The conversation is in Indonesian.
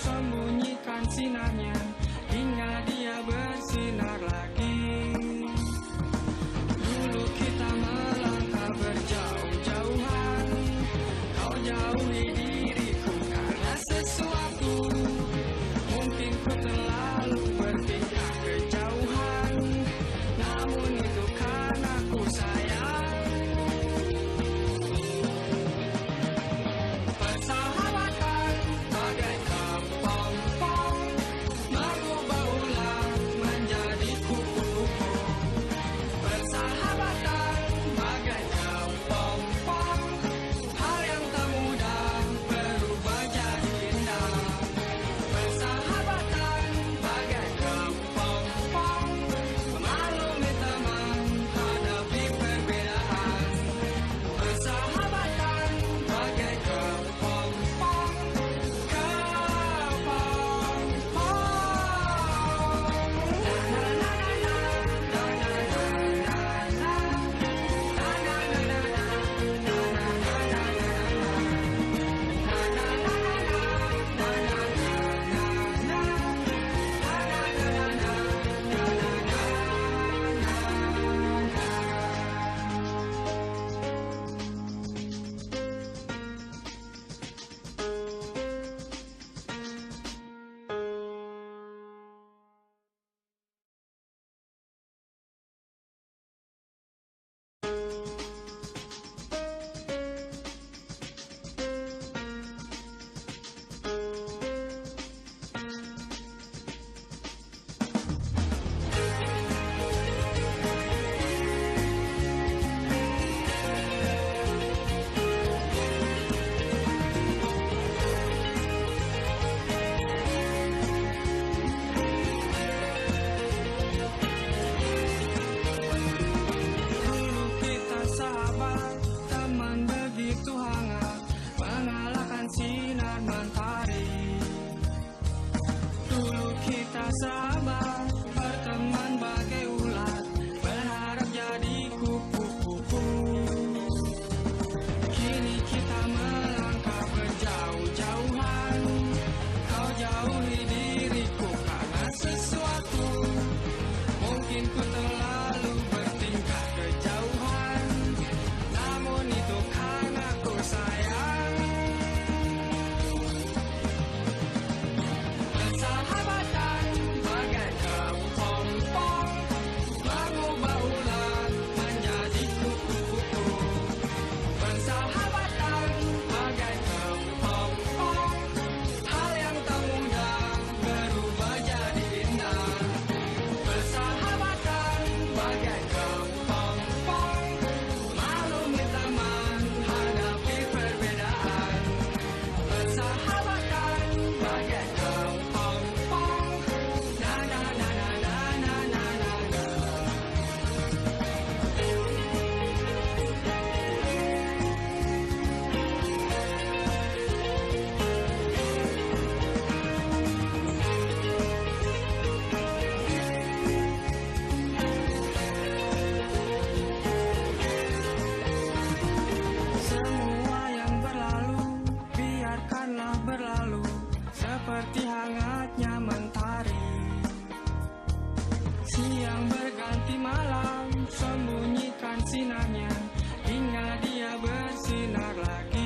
sembunyikan sinarnya hingga dia bersinar lagi. Dulu kita melangkah berjauh-jauhan, kau jauhi diriku karena sesuatu. Mungkin ku terlalu bertingkah kejauhan, namun itu karena ku sayang. Persahabatan bagai kepompong, mengubah ulang menjadi kupu-kupu. Persahabatan bagai kepompong, hal yang tak mudah berubah jadi indah. Persahabatan bagai kepompong, memaklumi teman, hadapi perbedaan. Persahabatan bagai kepompong, dulu kita sahabat, teman begitu hangat, mengalahkan sinar mentari. Dulu kita sahabat, berteman bagai ulat, berharap jadi kupu-kupu. Kini kita melangkah berjauh-jauhan, kau jauhi diriku karena sesuatu. Mungkin ku terlalu bertingkah kejauhan, namun itu karena ku sayang. Persahabatan bagai kepompong, mengubah ulat menjadi kupu-kupu. Persahabatan bagai kepompong, hal yang tak mudah berubah jadi indah. Persahabatan bagai kepompong, maklumi teman, hadapi perbedaan. Persahabatan bagai kepompong, na na na na na na na na na. Semua yang berlalu, biarkanlah berlalu, seperti hangatnya mentari. Siang berganti malam, sembunyikan sinarnya hingga dia bersinar lagi.